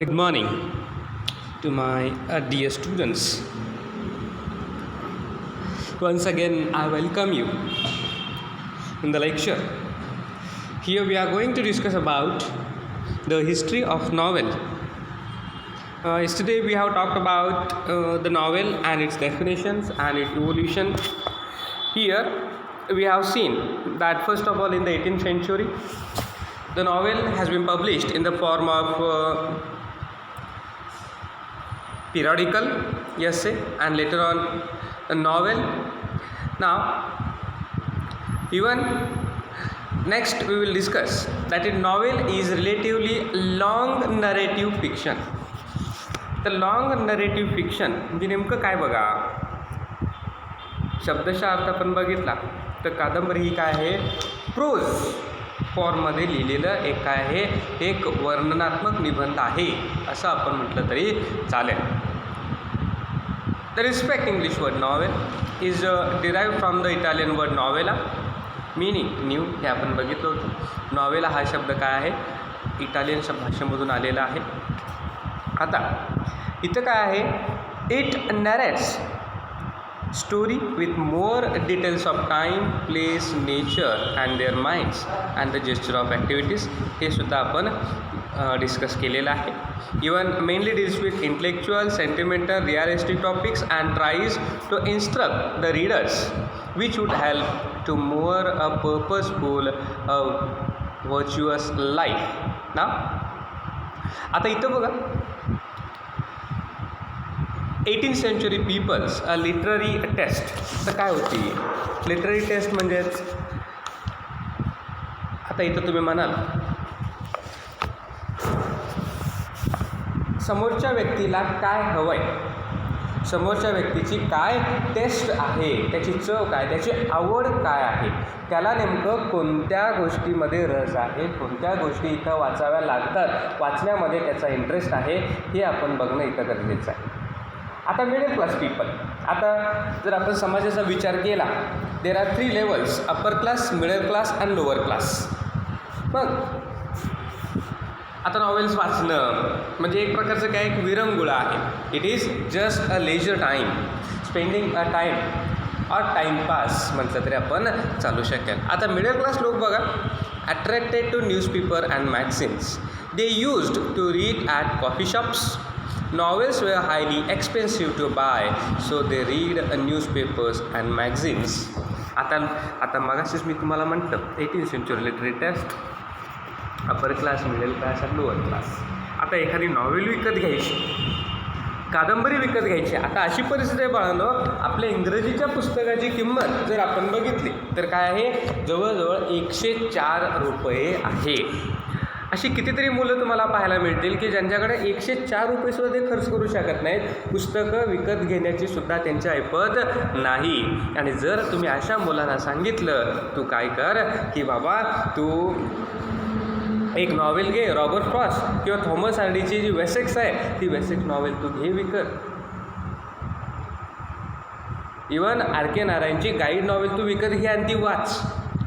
Good morning to my dear students. Once again, I welcome you in the lecture. Here we are going to discuss about the history of novel. Yesterday we have talked about the novel and its definitions and its evolution. Here we have seen that first of all in the 18th century, the novel has been published in the form of periodical essay and later on a novel. Now even next we will discuss that a novel is relatively long narrative fiction. The long narrative fiction म्हणजे नेमकं काय बघा, शब्दशः अर्थ आपण बघितला तर कादंबरी ही काय आहे, प्रोज फॉर्ममध्ये लिहिलेलं एक काय आहे, एक वर्णनात्मक निबंध आहे असं आपण म्हटलं तरी चालेल. The respect English word novel is derived from the Italian word novella meaning new, हे आपण बघितलं होतं. नॉवेला हा शब्द काय आहे, इटालियन भाषेमधून आलेला आहे. आता इथं काय आहे, it narrates story with more details of time, place, nature and their minds and the gesture of activities, हे सुद्धा आपण डिस्कस केलेलं आहे. Even mainly deals with intellectual, sentimental, realistic topics and tries to instruct the readers which would help to more a purposeful virtuous life ना. आता इथं बघा, 18th century peoples a literary taste. तर काय होती लिटररी टेस्ट म्हणजेच, आता इथं तुम्ही म्हणाल समोरच्या व्यक्तीला काय हवं आहे, समोरच्या व्यक्तीची काय टेस्ट आहे, त्याची चव काय, त्याची आवड काय आहे, त्याला नेमकं कोणत्या गोष्टीमध्ये रस आहे, कोणत्या गोष्टी इथं वाचाव्या लागतात, वाचण्यामध्ये त्याचा इंटरेस्ट आहे, हे आपण बघणं इथं गरजेचं आहे. आता मिडल क्लास पीपल, आता जर आपण समाजाचा विचार केला, there are 3 levels, upper class, middle class and lower class. मग आता नॉवेल्स वाचणं म्हणजे एक प्रकारचं काय, एक विरंगुळा आहे. It is just a leisure time, spending a time और टाईमपास म्हटलं तरी आपण चालू शकेल. आता मिडल क्लास लोक बघा, attracted to newspaper and magazines, they used to read at coffee shops. Novels were highly expensive to buy, so they read newspapers and magazines. आता मगाशीच मी तुम्हाला म्हटलं 18th century literary taste, upper class, middle class आणि lower class. आता एखादी novel विकत घ्यायची, कादंबरी विकत घ्यायची. आता अशी परिस्थिती आहे बाळांनो, आपल्या इंग्रजीच्या पुस्तकाची किंमत जर आपण बघितली तर काय आहे, जवळजवळ 104 रुपये आहे. अशी कितीतरी मुलं तुम्हाला पाहायला मिळतील की ज्यांच्याकडे 104 रुपयेसुद्धा ते खर्च करू शकत नाहीत, पुस्तकं विकत घेण्याची सुद्धा त्यांची ऐपत नाही. आणि जर तुम्ही अशा मुलांना सांगितलं, तू काय कर की बाबा तू एक नॉवेल घे, रॉबर्ट फ्रॉस्ट किंवा थॉमस हार्डीची जी वेसेक्स आहे ती वेसेक्स नॉवेल तू घे विकत, इवन आर के नारायणची गाईड नॉवेल तू विकत घे आणि ती वाच,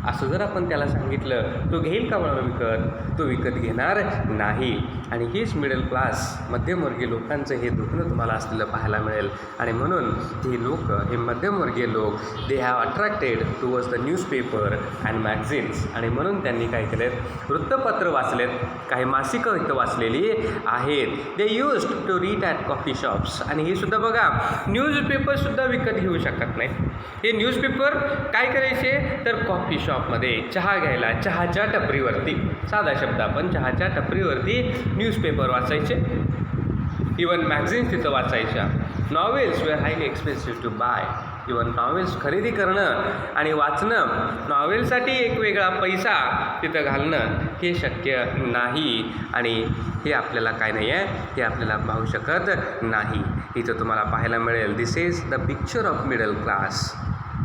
असं जर आपण त्याला सांगितलं, तो घेईल का म्हणून विकत, तो विकत घेणार नाही. आणि हीच मिडल क्लास, मध्यमवर्गीय लोकांचं हे दुखणं तुम्हाला असलेलं पाहायला मिळेल. आणि म्हणून ही लोक, हे मध्यमवर्गीय लोक, they have attracted towards the newspaper and magazines. आणि म्हणून त्यांनी काय केलेत, वृत्तपत्र वाचलेत, काही मासिकं इथं वाचलेली आहेत. They use to read at coffee shops. आणि हे सुद्धा बघा, न्यूजपेपरसुद्धा विकत घेऊ शकत नाही. हे न्यूजपेपर काय करायचे तर कॉफी शॉपमध्ये चहा घ्यायला, चहाच्या टपरीवरती, साधा शब्द आपण चहाच्या टपरीवरती न्यूजपेपर वाचायचे, इवन मॅगझिन्स तिथं वाचायच्या. Novels were highly expensive to buy. Even novels खरेदी करणं आणि वाचणं, नॉवेलसाठी एक वेगळा पैसा तिथं घालणं हे शक्य नाही. आणि हे आपल्याला काय नाही आहे, हे आपल्याला पाहू शकत नाही. इथं तुम्हाला पाहायला मिळेल, this is the picture of middle class.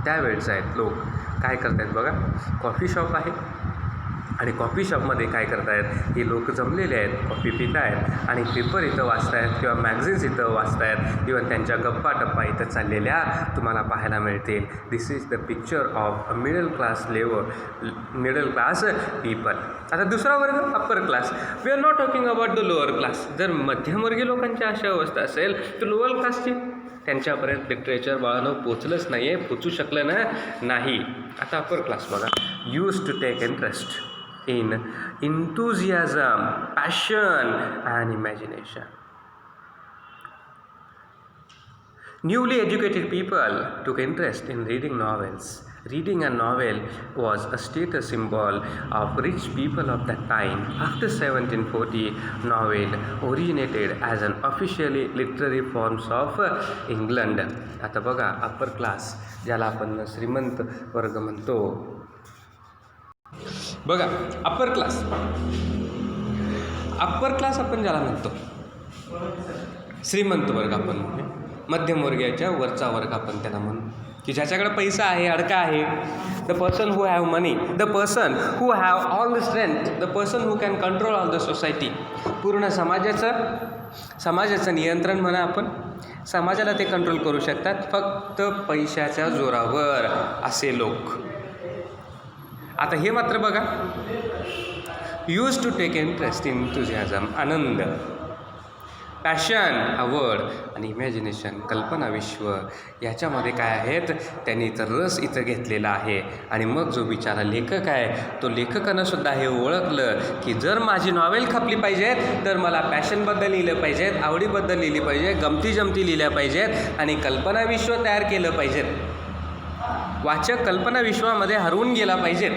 त्यावेळेचं आहेत लोक काय करत आहेत बघा, कॉफी शॉप आहे, आणि कॉफी शॉपमध्ये काय करतायत, हे लोक जमलेले आहेत, कॉफी पित आहेत आणि पेपर इथं वाचतायत किंवा मॅगझिन्स इथं वाचतायत. इव्हन त्यांच्या गप्पा टप्पा इथं चाललेल्या तुम्हाला पाहायला मिळतील. This is the picture of a middle class people. आता दुसरा वर्ग upper class. We are not talking about the lower class. जर मध्यमवर्गीय लोकांची अशा अवस्था असेल तर लोअर क्लासची त्यांच्यापर्यंत लिटरेचर बाळानं पोचलंच नाही आहे, पोचू शकलं नाही. आता अप्पर क्लास बघा. Use to take interest in enthusiasm, passion and imagination. Newly educated people took interest in reading novels. Reading a novel was a status symbol of rich people of that time. After 1740, novel originated as an officially literary forms of England. आता बघा upper class, ज्याला आपण श्रीमंत वर्ग म्हणतो. बघा upper class आपण ज्याला म्हणतो, श्रीमंत वर्ग आपण म्हणू, मध्यमवर्गीयाच्या वरचा वर्ग आपण त्याला म्हणू, की ज्याच्याकडे पैसा आहे, अडका आहे. The person who have money, the person who have all the strength, the person who can control all the society. पूर्ण समाजाचं नियंत्रण म्हणा आपण, समाजाला ते कंट्रोल करू शकतात फक्त पैशाच्या जोरावर, असे लोक. आता हे मात्र बघा, use to take interest in enthusiasm, आनंद, पॅशन, आवड आणि इमॅजिनेशन, कल्पना विश्व, याच्यामध्ये काय आहेत, त्यांनी तर रस इथं घेतलेला आहे. आणि मग जो बिचारा लेखक आहे, तो लेखकानंसुद्धा हे ओळखलं की जर माझी नॉवेल खपली पाहिजेत तर मला पॅशनबद्दल लिहिलं पाहिजेत, आवडीबद्दल लिहिली पाहिजे, गमती जमती लिहिल्या पाहिजेत आणि कल्पना विश्व तयार केलं पाहिजेत. वाचक कल्पना विश्वामध्ये हरवून गेला पाहिजे,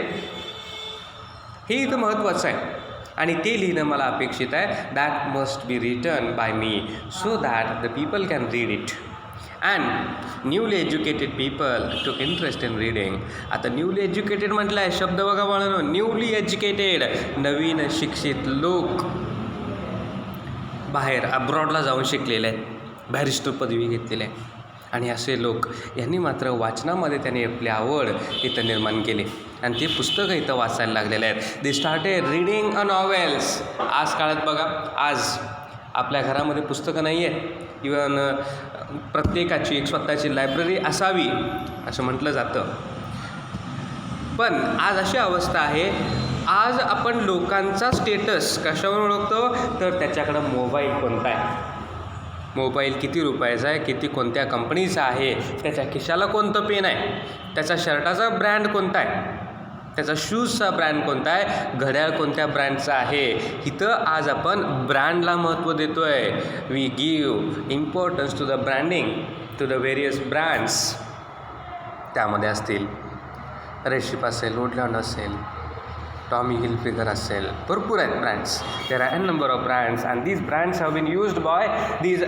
हे इथं महत्त्वाचं आहे. आणि ते लिहिणं मला अपेक्षित आहे. That must be written by me so that the people can read it. And newly educated people टूक इंटरेस्ट इन रीडिंग. आता न्यूली एज्युकेटेड म्हटलं आहे, शब्द बघा बाळांनो, न्यूली एज्युकेटेड, नवीन शिक्षित लोक, बाहेर अब्रॉडला जाऊन शिकलेले आहेत, बॅरिस्टर पदवी घेतलेले आहे. आणि असे लोक यांनी मात्र वाचनामध्ये त्यांनी आपली आवड इथं निर्माण केली आणि ते पुस्तकं इथं वाचायला लागलेले आहेत. They started reading a novels. आज काळात बघा, आज आपल्या घरामध्ये पुस्तकं नाही आहेत. इवन प्रत्येकाची एक स्वतःची लायब्ररी असावी असं म्हटलं जातं. पण आज अशी अवस्था आहे, आज आपण लोकांचा स्टेटस कशावर ओळखतो, तर त्याच्याकडं मोबाईल कोणता आहे, मोबाईल किती रुपयाचा आहे, किती कोणत्या कंपनीचा आहे, त्याच्या खिशाला कोणतं पेन आहे, त्याचा शर्टाचा ब्रँड कोणता आहे, त्याचा शूजचा ब्रँड कोणता आहे, घड्याळ कोणत्या ब्रँडचा आहे. इथं आज आपण ब्रँडला महत्त्व देतो आहे. We give importance to the branding, to the various brands. त्यामध्ये असतील रेशिप असेल, वुडलँड असेल, टॉमी हिलफिगर असेल, भरपूर आहेत brands. There are an number of brands and these brands have been used by these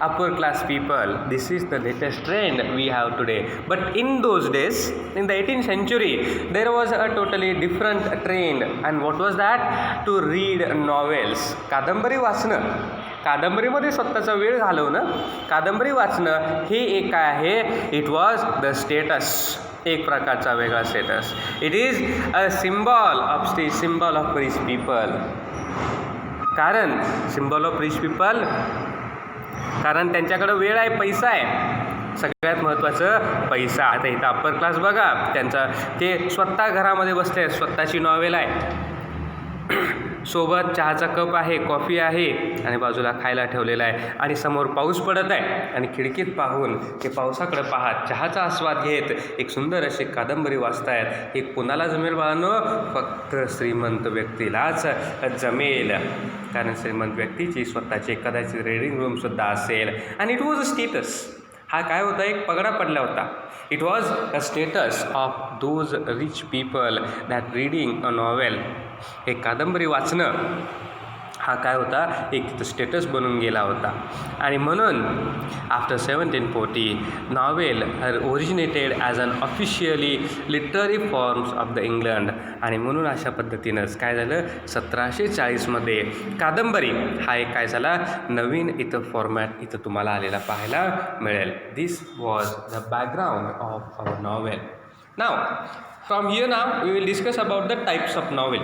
upper class people. This is the latest trend we have today. But in those days, in the 18th century, there was a totally different trend. And what was that? To read novels. कादंबरी वाचणं, कादंबरीमध्ये स्वतःचा वेळ घालवणं, कादंबरी वाचणं, हे एक काय आहे, इट वॉज द स्टेटस, एक प्रकारचा वेगळा status. It is a symbol of symbol of rich people. कारण सिम्बॉल ऑफ रिच पीपल, कारण त्यांच्याकडं वेळ आहे, पैसा आहे, सगळ्यात महत्त्वाचं पैसा. आता इथं अप्पर क्लास बघा, त्यांचा ते स्वतः घरामध्ये बसले आहेत, स्वतःची नॉवेल आहे, सोबत चहाचा कप आहे, कॉफी आहे आणि बाजूला खायला ठेवलेला आहे. आणि समोर पाऊस पडत आहे आणि खिडकीत पाहून ते पावसाकडे पाहत चहाचा आस्वाद घेत एक सुंदर अशी कादंबरी वाचतायत. हे कोणाला जमेल बाळांनो? फक्त श्रीमंत व्यक्तीलाच जमेल. कारण श्रीमंत व्यक्तीची स्वतःची कदाचित रीडिंग रूमसुद्धा असेल. आणि इट वॉज अ स्टेटस. हा काय होता? एक पगडा पडला होता. It was a status of those rich people that reading a novel. एक कादंबरी वाचणं हा काय होता? एक स्टेटस बनून गेला होता. आणि म्हणून after 1740 novel originated as an officially literary forms of the England. आणि म्हणून अशा पद्धतीनंच काय झालं, 1740मध्ये कादंबरी हा एक काय झाला, नवीन इथं फॉर्मॅट इथं तुम्हाला आलेला पाहायला मिळेल. This was the background of our novel. नाव From here now, we will discuss about the types of novel.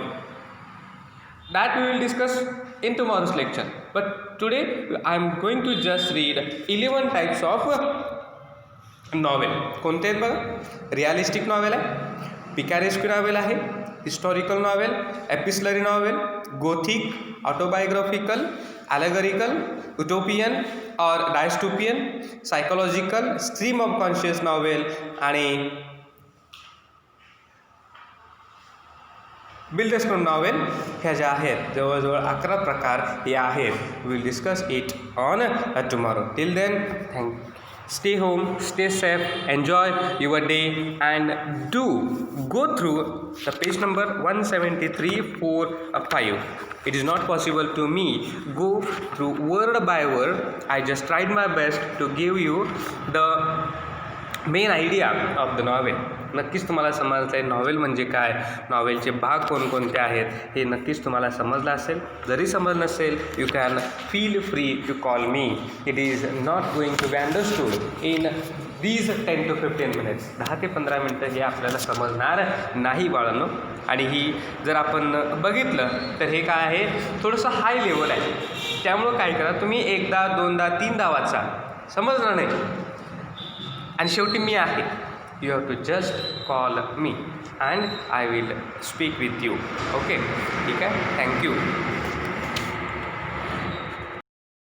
That we will discuss in tomorrow's lecture. But today, I am going to just read 11 types of novel. कोणते आहेत बघा? Realistic novel आहे, picaresque novel आहे, historical novel, epistolary novel, gothic, autobiographical, allegorical, utopian और dystopian, psychological, stream of conscious novel आणि बिल्डस्टोन novel ह्या ज्या आहेत जवळजवळ 11 प्रकार हे आहेत. Will discuss it on tomorrow. Till then stay home, stay safe, enjoy your day, and do go through the page number 173, 4, 5. It is not possible to me go through word by word. I just tried my best to give you the main idea of the novel. नक्कीच तुम्हाला समजलं आहे novel म्हणजे काय, नॉवेलचे भाग कोणकोणते आहेत हे नक्कीच तुम्हाला समजलं असेल. जरी समजलं नसेल, you can feel free to call me. It is not going to be understood in these 10 to 15 minutes. 10 ते 15 मिनटं हे आपल्याला समजणार नाही बाळांनो. आणि ही जर आपण बघितलं तर हे काय आहे, थोडंसं हाय लेवल आहे. त्यामुळं काय करा, तुम्ही एकदा दोनदा तीनदा वाचा, समजणार नाही. आणि शेवटी मी आहे. You have to just call me and I will speak with you. Okay, ठीक आहे. थँक्यू.